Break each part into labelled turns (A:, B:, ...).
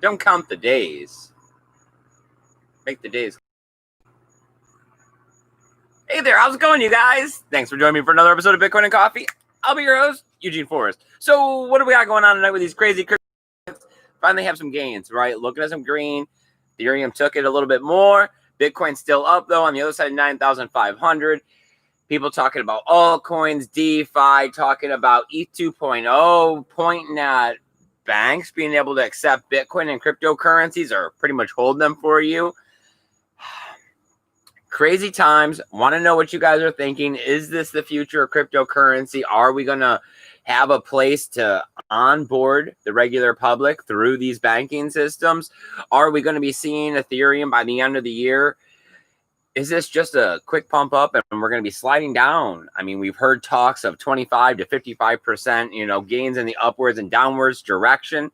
A: Don't count the days. Make the days. Hey there, how's it going, you guys? Thanks for joining me for another episode of Bitcoin and Coffee. I'll be your host, Eugene Forrest. So, what do we got going on tonight with these crazy crypto? Finally have some gains, right? Looking at some green. Ethereum took it a little bit more. Bitcoin's still up, though, on the other side, 9,500. People talking about altcoins, DeFi, talking about ETH 2.0, pointing at banks being able to accept Bitcoin and cryptocurrencies or pretty much hold them for you. Crazy times. Want to know what you guys are thinking. Is this the future of cryptocurrency? Are we going to have a place to onboard the regular public through these banking systems? Are we going to be seeing Ethereum by the end of the year? Is this just a quick pump up and we're going to be sliding down? I mean, we've heard talks of 25 to 55%, gains in the upwards and downwards direction.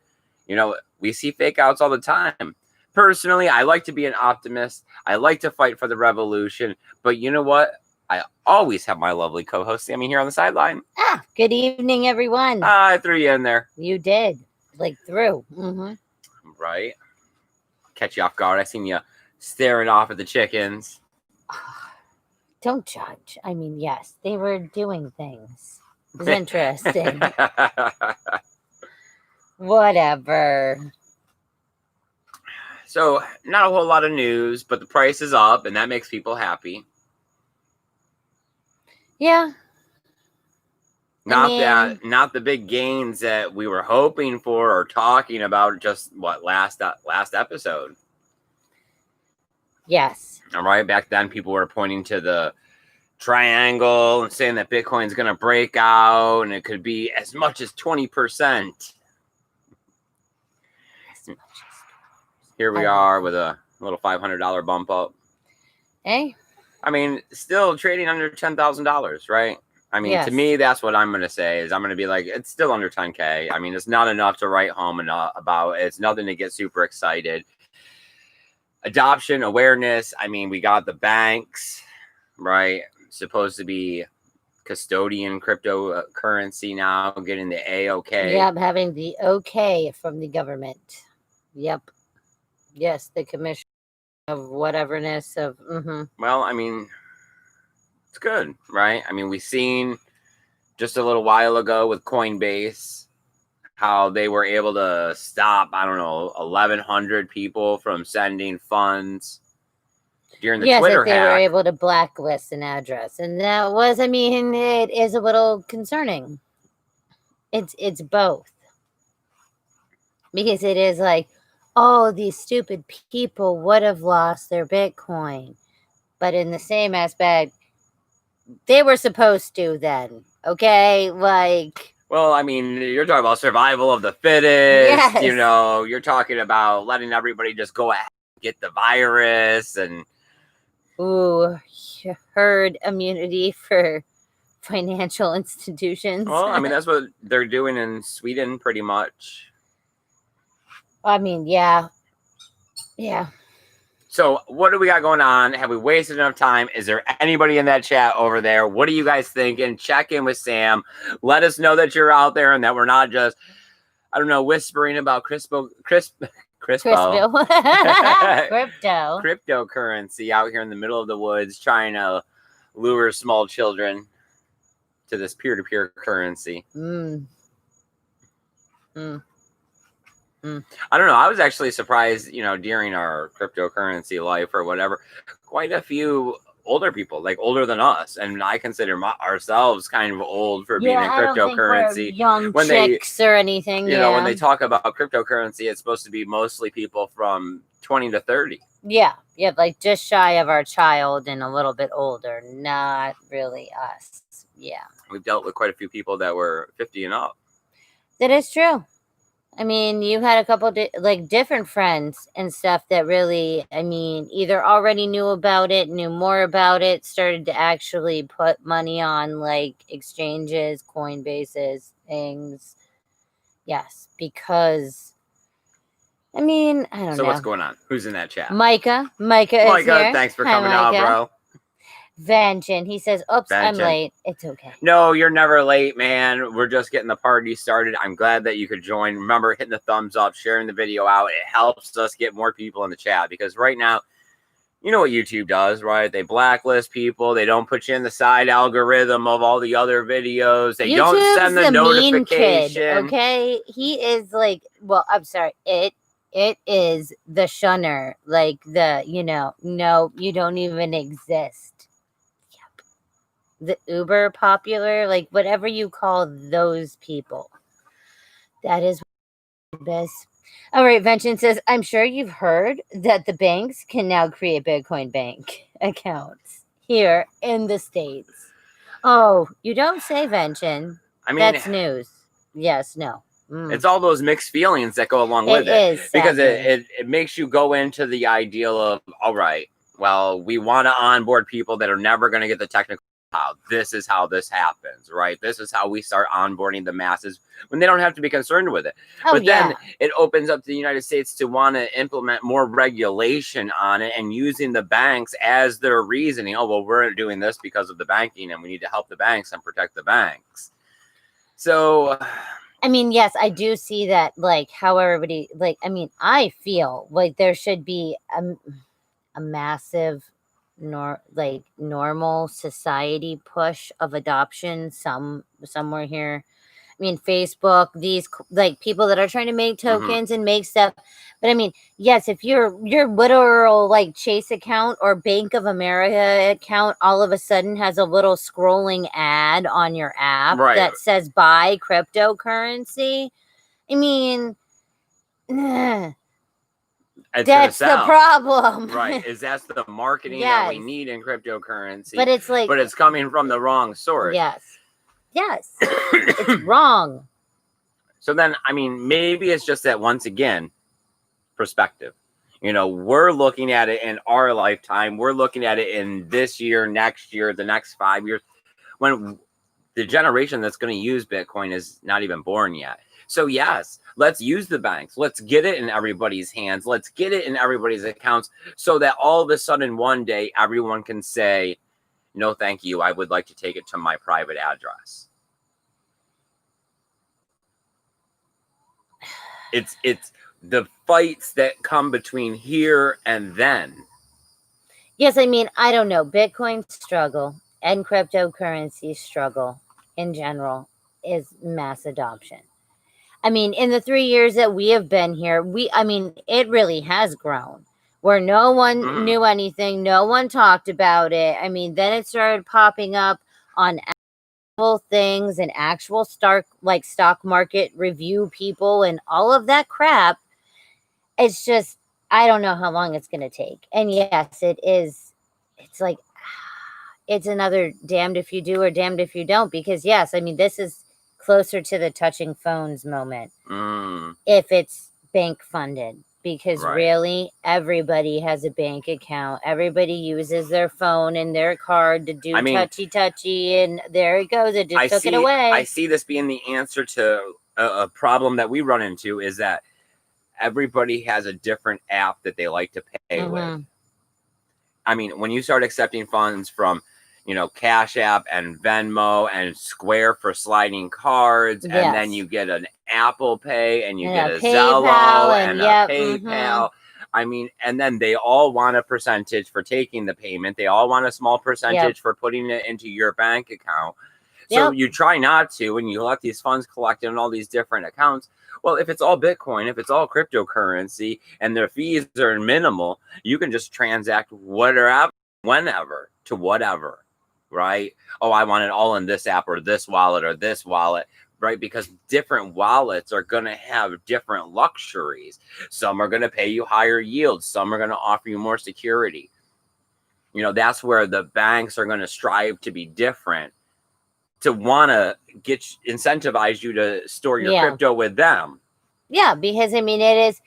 A: We see fake outs all the time. Personally, I like to be an optimist. I like to fight for the revolution. But you know what? I always have my lovely co-host Sammy here on the sideline.
B: Good evening, everyone.
A: I threw you in there.
B: You did. Through. Mm-hmm.
A: Right. Catch you off guard. I seen you staring off at the chickens.
B: Don't judge. I mean, yes, they were doing things. It was interesting. Whatever.
A: So, not a whole lot of news, but the price is up, and that makes people happy.
B: Yeah.
A: Not the big gains that we were hoping for or talking about just last episode.
B: Yes.
A: All right. Back then, people were pointing to the triangle and saying that Bitcoin's going to break out and it could be as much as 20%. Here we are with a little $500 bump up.
B: Hey.
A: I mean, still trading under $10,000, right? I mean, To me, that's what I'm going to say is I'm going to be like, it's still under 10K. I mean, it's not enough to write home about. It's nothing to get super excited. Adoption, awareness. I mean, we got the banks, right? Supposed to be custodian cryptocurrency now, getting the A-OK.
B: Yep, having the okay from the government. Yep. Yes, the commission of whateverness of. Mm-hmm.
A: Well, I mean, it's good, right? I mean, we seen just a little while ago with Coinbase how they were able to stop, 1,100 people from sending funds during the Twitter hack.
B: Yes, they were able to blacklist an address. And that was, it is a little concerning. It's both. Because it is like, oh, these stupid people would have lost their Bitcoin. But in the same aspect, they were supposed to then. Okay?
A: Well, I mean, you're talking about survival of the fittest.
B: Yes.
A: You're talking about letting everybody just go ahead and get the virus and.
B: Ooh, herd immunity for financial institutions.
A: Well, I mean, that's what they're doing in Sweden pretty much.
B: I mean, yeah. Yeah.
A: So what do we got going on? Have we wasted enough time? Is there anybody in that chat over there? What are you guys thinking? Check in with Sam. Let us know that you're out there and that we're not just, whispering about cryptocurrency out here in the middle of the woods trying to lure small children to this peer-to-peer currency. I don't know. I was actually surprised, during our cryptocurrency life or whatever, quite a few older people, older than us. And I consider ourselves kind of old for being in cryptocurrency.
B: Young chicks or anything.
A: When they talk about cryptocurrency, it's supposed to be mostly people from 20 to 30.
B: Yeah. Yeah. Just shy of our child and a little bit older. Not really us. Yeah.
A: We've dealt with quite a few people that were 50 and up.
B: That is true. I mean, you had a couple different friends and stuff that really, either already knew about it, knew more about it, started to actually put money on exchanges, Coinbases, things. Yes, because, I don't know.
A: So what's going on? Who's in that chat?
B: Micah is here.
A: Thanks for coming out, bro.
B: Vention. He says, oops, I'm
A: Vention.
B: late. It's okay.
A: No, you're never late, man. We're just getting the party started. I'm glad that you could join. Remember, hitting the thumbs up, sharing the video out. It helps us get more people in the chat because right now, you know what YouTube does, right? They blacklist people. They don't put you in the side algorithm of all the other videos. They don't send the notification.
B: Mean kid, okay? He is like, well, I'm sorry. It is the shunner. Like the, no, you don't even exist. Yep. The uber popular, like whatever you call those people. That is best. All right, Vention says, I'm sure you've heard that the banks can now create Bitcoin bank accounts here in the States. Oh, you don't say, Vention.
A: I mean,
B: that's news. Yes, no.
A: It's all those mixed feelings that go along with it.
B: It is.
A: Because it makes you go into the ideal of, all right, well, we want to onboard people that are never going to get the technical how. This is how this happens, right? This is how we start onboarding the masses when they don't have to be concerned with it. But then it opens up the United States to want to implement more regulation on it and using the banks as their reasoning. Oh, well, we're doing this because of the banking and we need to help the banks and protect the banks. So,
B: I mean, yes, I do see that, like, how everybody, like, I mean, I feel like there should be a massive normal society push of adoption somewhere here. I mean, Facebook, these like people that are trying to make tokens and make stuff. But I mean, yes, if your literal like Chase account or Bank of America account all of a sudden has a little scrolling ad on your app that says buy cryptocurrency, I mean, that's the problem.
A: Right. Is that's the marketing that we need in cryptocurrency.
B: But it's like,
A: but it's coming from the wrong source.
B: Yes. It's wrong.
A: So then, I mean, maybe it's just that once again, perspective. You know, we're looking at it in our lifetime. We're looking at it in this year, next year, the next 5 years, when the generation that's going to use Bitcoin is not even born yet. So yes, let's use the banks. Let's get it in everybody's hands. Let's get it in everybody's accounts so that all of a sudden one day everyone can say, no, thank you. I would like to take it to my private address. It's the fights that come between here and then.
B: Yes, I mean, I don't know. Bitcoin struggle and cryptocurrency struggle in general is mass adoption. I mean, in the 3 years that we have been here, it really has grown where no one knew anything. No one talked about it. I mean, then it started popping up on actual things and actual stock market review people and all of that crap. It's just, I don't know how long it's going to take. And yes, it is. It's like, it's another damned if you do or damned if you don't, because yes, I mean, this is closer to the touching phones moment if it's bank funded, because really everybody has a bank account. Everybody uses their phone and their card to do touchy, and there it goes. It just took it away.
A: I see this being the answer to a problem that we run into, is that everybody has a different app that they like to pay with. I mean, when you start accepting funds from, you know, Cash App and Venmo and Square for sliding cards, and then you get an Apple Pay and you get a Zelle and a PayPal. I mean, and then they all want a percentage for taking the payment. They all want a small percentage for putting it into your bank account. So you try not to, and you let these funds collect in all these different accounts. Well, if it's all Bitcoin, if it's all cryptocurrency, and their fees are minimal, you can just transact whatever, whenever, to whatever, right? Oh, I want it all in this app or this wallet, right? Because different wallets are going to have different luxuries. Some are going to pay you higher yields. Some are going to offer you more security. You know, that's where the banks are going to strive to be different, to want to incentivize you to store your crypto with them.
B: Yeah, because I mean, it is.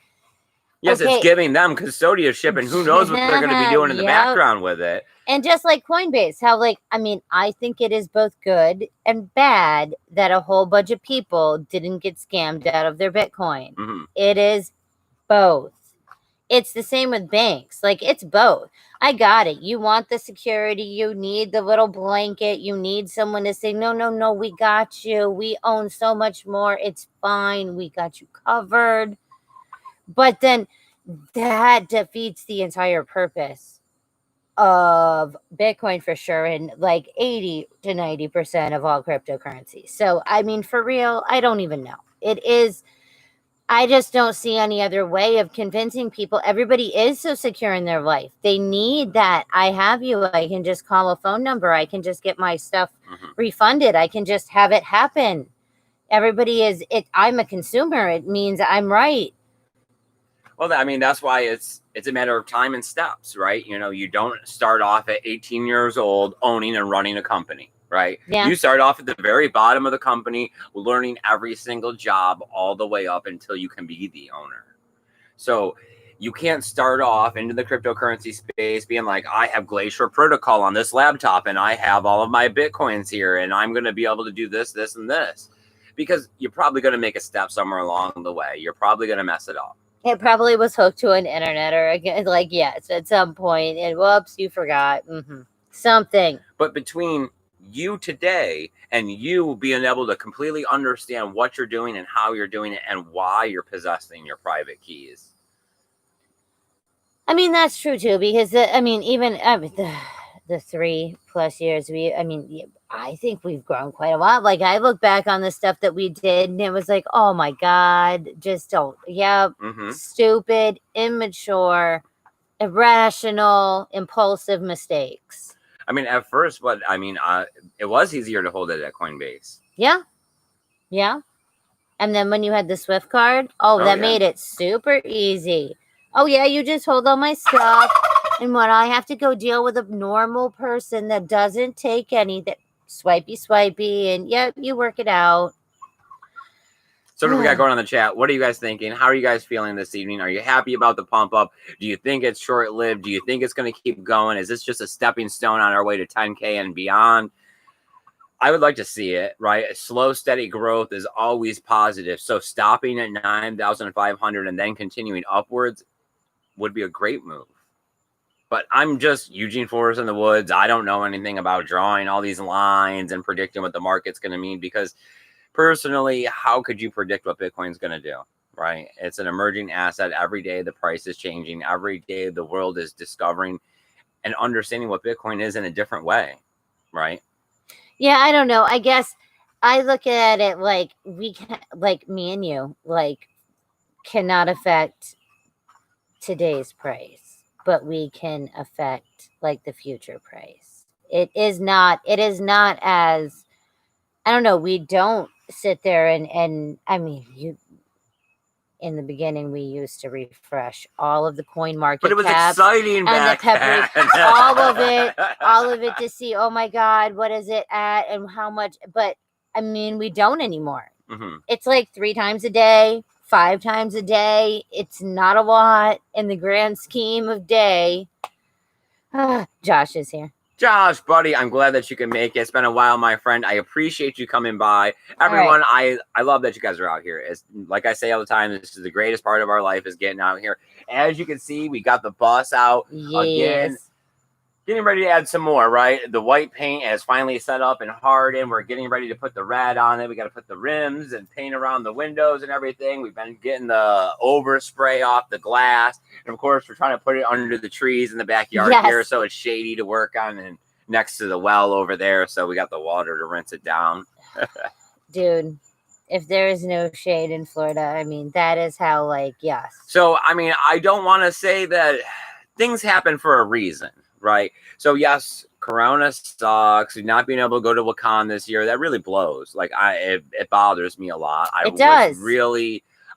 A: Yes, it's giving them custodianship, and who knows what they're going to be doing in the background with it.
B: And just like Coinbase, how I think it is both good and bad that a whole bunch of people didn't get scammed out of their Bitcoin. It is both. it's the same with banks. Like, it's both. I got it. You want the security. You need the little blanket. You need someone to say, no, no, no, we got you. We own so much more. It's fine. We got you covered. But then that defeats the entire purpose of Bitcoin for sure, and like 80 to 90% of all cryptocurrencies. So, I mean, for real, I don't even know. It is, I just don't see any other way of convincing people. Everybody is so secure in their life. They need that. I have you. I can just call a phone number. I can just get my stuff refunded. I can just have it happen. Everybody is it. I'm a consumer. It means I'm right.
A: Well, I mean, that's why it's a matter of time and steps, right? You know, you don't start off at 18 years old owning and running a company, right?
B: Yeah.
A: You start off at the very bottom of the company, learning every single job all the way up until you can be the owner. So you can't start off into the cryptocurrency space being like, I have Glacier Protocol on this laptop and I have all of my Bitcoins here and I'm going to be able to do this, this, and this. Because you're probably going to make a step somewhere along the way. You're probably going to mess it up.
B: It probably was hooked to an internet or like, yes, at some point, and whoops, you forgot something.
A: But between you today and you being able to completely understand what you're doing and how you're doing it and why you're possessing your private keys.
B: I mean, that's true too, because even the 3+ years I think we've grown quite a lot. Like, I look back on the stuff that we did and it was like, oh my God, just don't. Yeah. Stupid, immature, irrational, impulsive mistakes.
A: I mean, at first, it was easier to hold it at Coinbase.
B: Yeah. Yeah. And then when you had the Swift card, that made it super easy. Oh yeah, you just hold all my stuff. And when I have to go deal with a normal person that doesn't take anything, swipey, and yep, you work it out.
A: So what do we got going on in the chat? What are you guys thinking? How are you guys feeling this evening? Are you happy about the pump up? Do you think it's short-lived? Do you think it's going to keep going? Is this just a stepping stone on our way to 10K and beyond? I would like to see it, right? A slow, steady growth is always positive. So stopping at 9,500 and then continuing upwards would be a great move. But I'm just Eugene Forrest in the woods. I don't know anything about drawing all these lines and predicting what the market's going to mean, because personally, how could you predict what Bitcoin's going to do, right? It's an emerging asset. Every day the price is changing. Every day the world is discovering and understanding what Bitcoin is in a different way, right?
B: Yeah, I don't know. I guess I look at it like we can, like me and you, like, cannot affect today's price, but we can affect like the future price. It is not as, I don't know, we don't sit there and I mean, in the beginning we used to refresh all of the coin market
A: but it was
B: caps
A: exciting back then.
B: all of it to see, oh my God, what is it at and how much. But I mean, we don't anymore. It's like 3 times a day, 5 times a day. It's not a lot in the grand scheme of day. Josh is here.
A: Josh, buddy, I'm glad that you can make it. It's been a while, my friend. I appreciate you coming by. Everyone, right. I love that you guys are out here. It's like I say all the time, this is the greatest part of our life, is getting out here. As you can see, we got the bus out again. Getting ready to add some more, right? The white paint has finally set up and hardened. We're getting ready to put the red on it. We got to put the rims and paint around the windows and everything. We've been getting the overspray off the glass. And of course, we're trying to put it under the trees in the backyard here, so it's shady to work on, and next to the well over there. So we got the water to rinse it down.
B: Dude, if there is no shade in Florida, I mean, that is how, like, yes.
A: So, I mean, I don't want to say that things happen for a reason. Right. So, yes, Corona sucks. Not being able to go to Wakan this year, that really blows. Like, it bothers me a lot.
B: It does.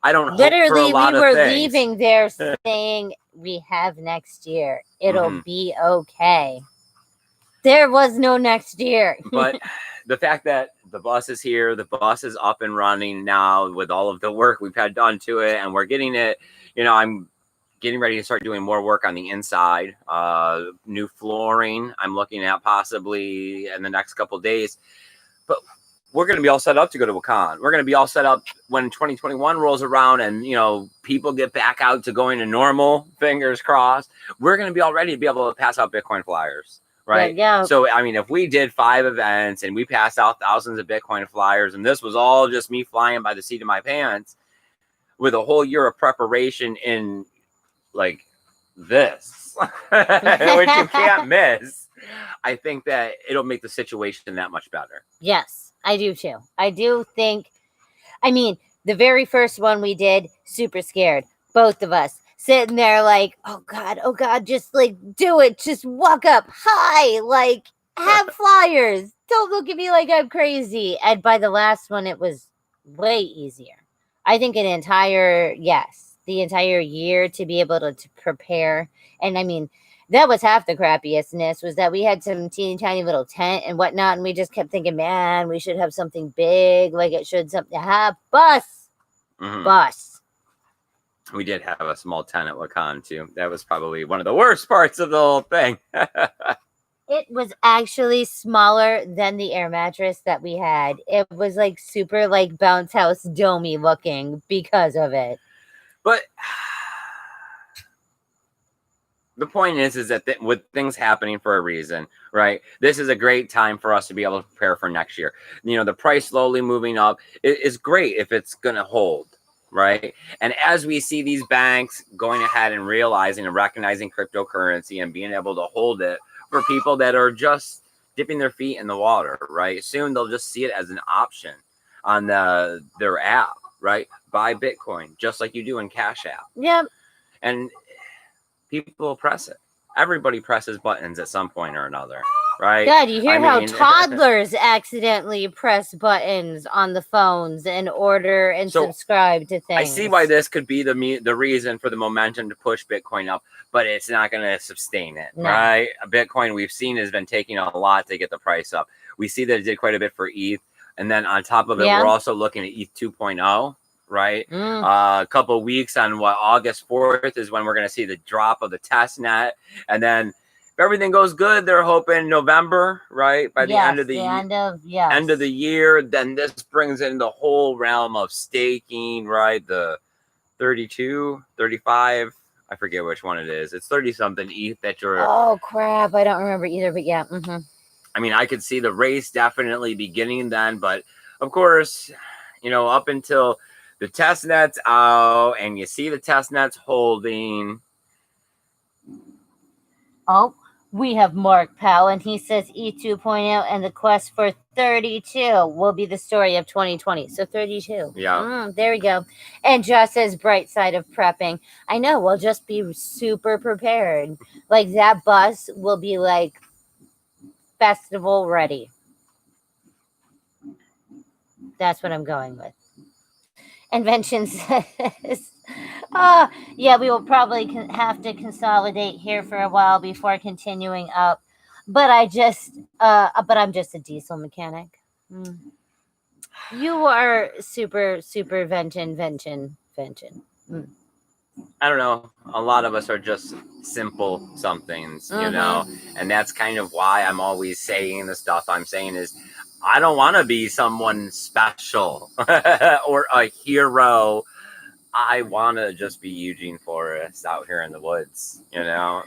A: I don't
B: literally,
A: hope for a lot
B: we were
A: of things.
B: leaving there saying we have next year. It'll be okay. There was no next year.
A: But the fact that the bus is here, the bus is up and running now with all of the work we've had done to it, and we're getting it, I'm getting ready to start doing more work on the inside, new flooring I'm looking at possibly in the next couple of days. But we're going to be all set up to go to a con. We're going to be all set up when 2021 rolls around and, you know, people get back out to going to normal, fingers crossed. We're going to be all ready to be able to pass out Bitcoin flyers, right?
B: Yeah.
A: So, I mean, if we did 5 events and we passed out thousands of Bitcoin flyers and this was all just me flying by the seat of my pants with a whole year of preparation in like this, which you can't miss, I think that it'll make the situation that much better.
B: Yes, I do too. I do think, I mean, the very first one we did, super scared, both of us sitting there like, oh God, just like do it. Just walk up, hi, like have flyers. Don't look at me like I'm crazy. And by the last one, it was way easier. I think the entire year to be able to prepare. And I mean, that was half the crappiestness, was that we had some teeny tiny little tent and whatnot. And we just kept thinking, man, we should have something big, like it should something have bus.
A: We did have a small tent at Wakan too. That was probably one of the worst parts of the whole thing.
B: It was actually smaller than the air mattress that we had. It was like super like bounce house domey looking because of it.
A: But the point is that with things happening for a reason, right? This is a great time for us to be able to prepare for next year. You know, the price slowly moving up is great if it's going to hold, right? And as we see these banks going ahead and realizing and recognizing cryptocurrency and being able to hold it for people that are just dipping their feet in the water, right? Soon they'll just see it as an option on their app, right? Buy Bitcoin, just like you do in Cash App.
B: Yep.
A: And people press it. Everybody presses buttons at some point or another, right?
B: God, you hear how toddlers accidentally press buttons on the phones and order and subscribe to things.
A: I see why this could be the reason for the momentum to push Bitcoin up, but it's not going to sustain it, right? Bitcoin, we've seen, has been taking a lot to get the price up. We see that it did quite a bit for ETH. And then on top of it, we're also looking at ETH 2.0. Right? A couple of weeks on August 4th is when we're going to see the drop of the test net. And then if everything goes good, they're hoping November, right? By the end of the end of the year, then this brings in the whole realm of staking, right? The 32, 35, I forget which one it is. It's 30 something ETH that you're.
B: Oh crap, I don't remember either, but yeah.
A: I mean, I could see the race definitely beginning then, but of course, you know, up until the test net's out and you see the test net's holding.
B: Oh, we have Mark Powell, and he says E2.0 and the quest for 32 will be the story of 2020. So 32.
A: Yeah.
B: There we go. And Josh says bright side of prepping. I know, we'll just be super prepared. Like that bus will be like festival ready. That's what I'm going with. Invention says, yeah, we will probably have to consolidate here for a while before continuing up. But I'm just a diesel mechanic. You are super vention.
A: I don't know. A lot of us are just simple somethings, you know, and that's kind of why I'm always saying the stuff I'm saying is, I don't want to be someone special or a hero. I want to just be Eugene Forrest out here in the woods, you know.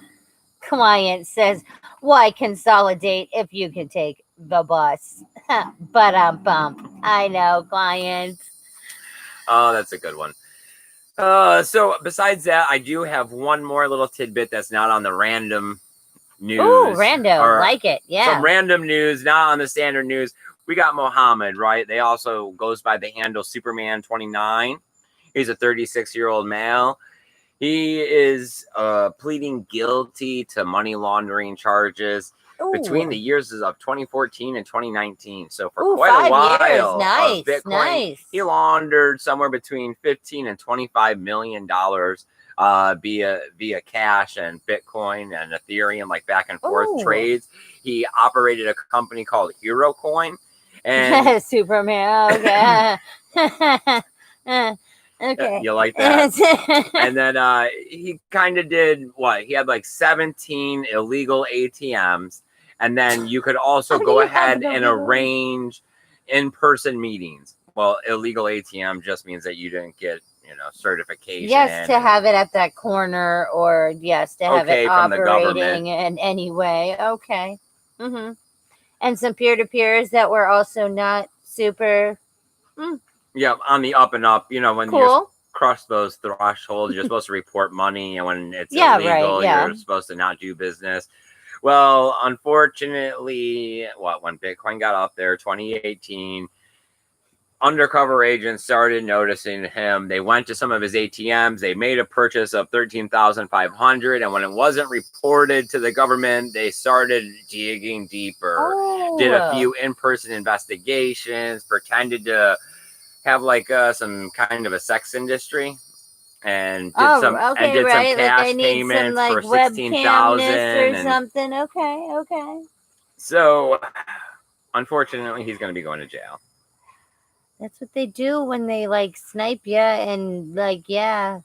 B: Client says, why consolidate if you can take the bus? But I know, client.
A: Oh, that's a good one. So besides that, I do have one more little tidbit that's not on the random news.
B: Ooh, rando, like it, yeah.
A: Some random news, not on the standard news. We got Mohammed, right? They also goes by the handle Superman29. He's a 36-year-old male. He is pleading guilty to money laundering charges between the years of 2014 and 2019. So for quite a while,
B: nice,
A: Bitcoin, he laundered somewhere between $15 and $25 million via cash and Bitcoin and Ethereum, like back and forth trades. He operated a company called Hero Coin. And
B: Superman, okay. Okay.
A: You like that? And then he kind of did what? He had like 17 illegal ATMs. And then you could also go ahead and arrange in-person meetings. Well, illegal ATM just means that you didn't get, certification.
B: Yes, to have it at that corner, or yes, to have it
A: from the government.
B: operating in any way. Okay. Mm-hmm. And some peer-to-peers that were also not super.
A: Yeah, on the up and up. When you
B: Cool.
A: cross those thresholds, you're supposed to report money, and when it's
B: Yeah,
A: illegal,
B: right, yeah.
A: you're supposed to not do business. Well, unfortunately, when Bitcoin got up there, 2018, undercover agents started noticing him. They went to some of his ATMs. They made a purchase of 13,500, and when it wasn't reported to the government, they started digging deeper.
B: Oh.
A: Did a few in-person investigations, pretended to have like some kind of a sex industry, and did some cash payments
B: some,
A: for
B: like,
A: 16,000
B: or something. Okay.
A: So, unfortunately, he's going to be going to jail.
B: That's what they do when they like snipe you and like, yeah.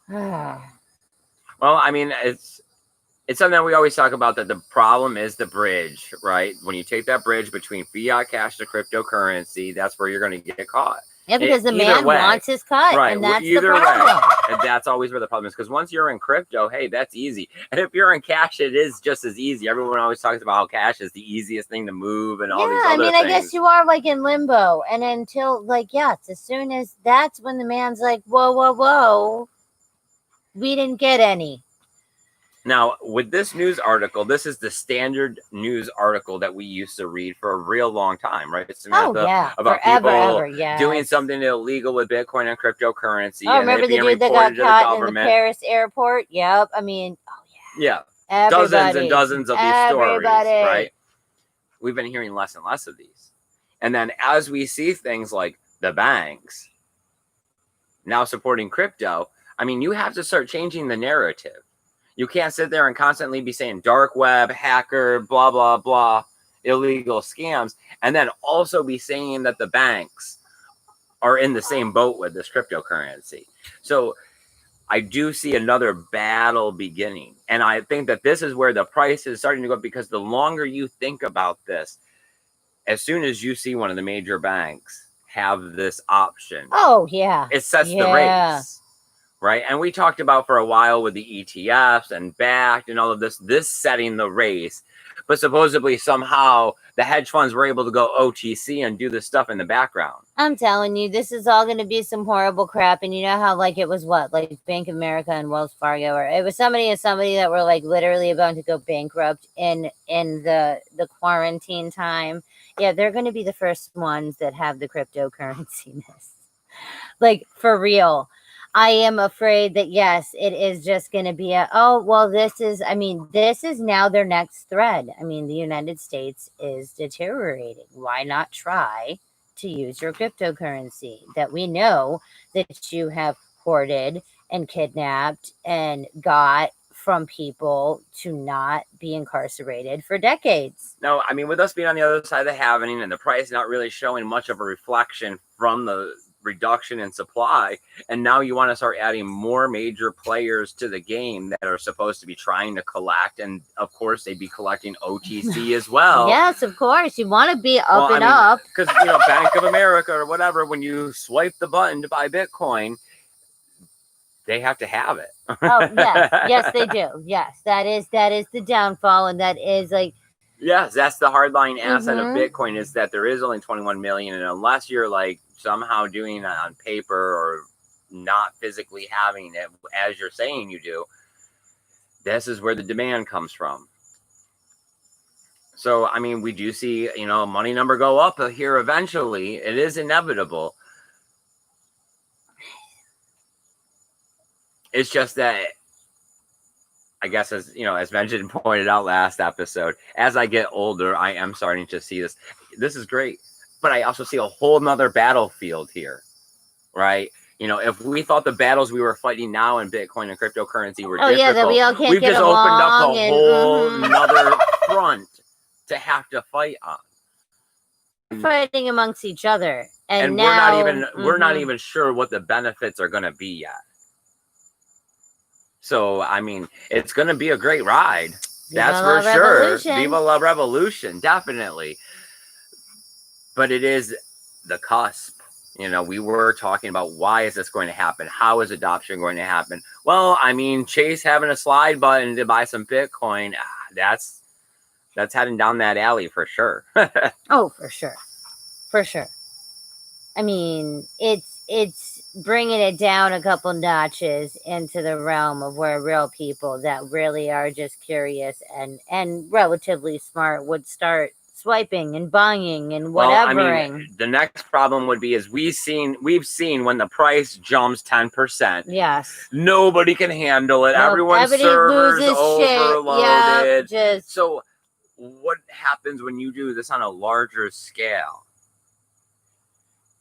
A: Well, I mean, it's something that we always talk about, that the problem is the bridge, right? When you take that bridge between fiat cash to cryptocurrency, that's where you're going to get caught.
B: Yeah, because the man wants his cut,
A: right?
B: And that's
A: either
B: the problem.
A: Way, and that's always where the problem is. Because once you're in crypto, hey, that's easy. And if you're in cash, it is just as easy. Everyone always talks about how cash is the easiest thing to move, and all these other things.
B: I guess you are like in limbo, and until like, yes, as soon as that's when the man's like, whoa, we didn't get any.
A: Now, with this news article, this is the standard news article that we used to read for a real long time, right? Samantha, about people doing something illegal with Bitcoin and cryptocurrency.
B: Oh, remember the dude that got caught in the Paris airport? Yep. I mean,
A: yeah. Dozens and dozens of these stories, right? We've been hearing less and less of these. And then as we see things like the banks now supporting crypto, I mean, you have to start changing the narrative. You can't sit there and constantly be saying dark web, hacker, blah, blah, blah, illegal scams, and then also be saying that the banks are in the same boat with this cryptocurrency. So I do see another battle beginning. And I think that this is where the price is starting to go up, because the longer you think about this, as soon as you see one of the major banks have this option, it sets the race. Right. And we talked about for a while with the ETFs and BACT and all of this setting the race. But supposedly somehow the hedge funds were able to go OTC and do this stuff in the background.
B: I'm telling you, this is all going to be some horrible crap. And you know how like it was like Bank of America and Wells Fargo, or it was somebody that were like literally about to go bankrupt in the quarantine time. Yeah, they're going to be the first ones that have the cryptocurrency-ness. Like, for real. I am afraid that, yes, it is just going to be this is now their next thread. I mean, the United States is deteriorating. Why not try to use your cryptocurrency that we know that you have hoarded and kidnapped and got from people to not be incarcerated for decades?
A: No, I mean, with us being on the other side of the halvening and the price not really showing much of a reflection from the reduction in supply, and now you want to start adding more major players to the game that are supposed to be trying to collect, and of course they'd be collecting OTC as well.
B: Yes, of course, you want to be up
A: because Bank of America or whatever, when you swipe the button to buy Bitcoin, they have to have it.
B: Oh yes they do. Yes, that is the downfall, and that is like,
A: yes, that's the hardline asset of Bitcoin, is that there is only 21 million, and unless you're like somehow doing it on paper or not physically having it as you're saying you do, this is where the demand comes from. So, I mean, we do see, money number go up here eventually. It is inevitable. It's just that, I guess, as mentioned and pointed out last episode, as I get older, I am starting to see this. This is great. But I also see a whole nother battlefield here, right? If we thought the battles we were fighting now in Bitcoin and cryptocurrency were difficult,
B: that we all can't
A: we've
B: get
A: just opened up a whole nother front to have to fight on.
B: Fighting amongst each other. And
A: now, we're not even sure what the benefits are going to be yet. So, I mean, it's going to be a great ride. That's for sure. Viva la revolution, definitely. but it is the cusp. You know, we were talking about why is this going to happen? How is adoption going to happen? Well, I mean, Chase having a slide button to buy some Bitcoin, that's heading down that alley for sure.
B: Oh, for sure. For sure. I mean, it's bringing it down a couple notches into the realm of where real people that really are just curious and relatively smart would start swiping and buying and
A: Well, I
B: whatevering.
A: mean, the next problem would be is we've seen when the price jumps 10%.
B: Yes.
A: Nobody can handle it.
B: Nope,
A: Everyone's
B: everybody
A: servers
B: loses shit.
A: overloaded.
B: Yeah, just
A: So what happens when you do this on a larger scale?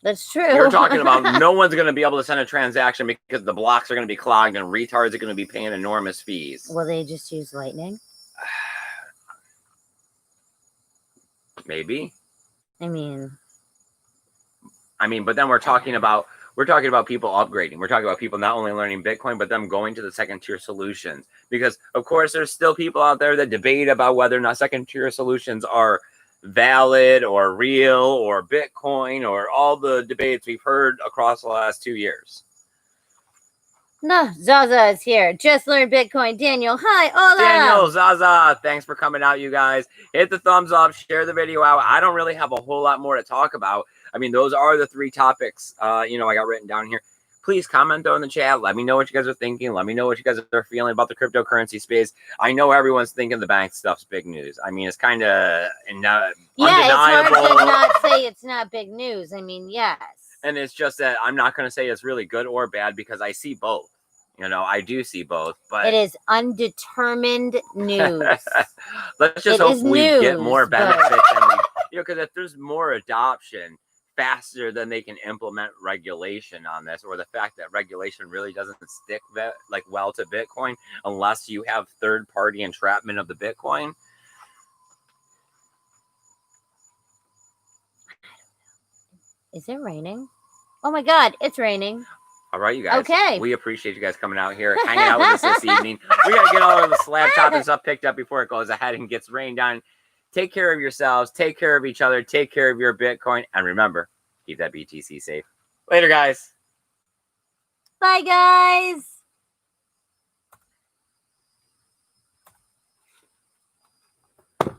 B: that's true.
A: You're talking about no one's going to be able to send a transaction because the blocks are going to be clogged and retards are going to be paying enormous fees.
B: Will they just use Lightning?
A: Maybe.
B: I mean,
A: but then we're talking about people upgrading. We're talking about people not only learning Bitcoin, but them going to the second tier solutions. Because of course, there's still people out there that debate about whether or not second tier solutions are valid or real or Bitcoin or all the debates we've heard across the last 2 years.
B: no, Zaza is here. Just learned Bitcoin. Daniel, hi, hola.
A: Daniel, Zaza, thanks for coming out, you guys. Hit the thumbs up, share the video out. I don't really have a whole lot more to talk about. I mean, those are the 3 topics, I got written down here. Please comment though in the chat. Let me know what you guys are thinking. Let me know what you guys are feeling about the cryptocurrency space. I know everyone's thinking the bank stuff's big news. I mean, it's kind of undeniable.
B: It's hard to not say it's not big news. I mean, yes.
A: And it's just that I'm not going to say it's really good or bad because I see both. I do see both, but
B: it is undetermined news.
A: Let's just hope we get more benefits. Because if there's more adoption faster than they can implement regulation on this, or the fact that regulation really doesn't stick well to Bitcoin unless you have third-party entrapment of the Bitcoin.
B: Is it raining? Oh my God, it's raining.
A: All right, you guys.
B: Okay.
A: We appreciate you guys coming out here, hanging out with us this evening. We got to get all of the slab chopping stuff picked up before it goes ahead and gets rained on. Take care of yourselves. Take care of each other. Take care of your Bitcoin. And remember, keep that BTC safe. Later, guys.
B: Bye, guys.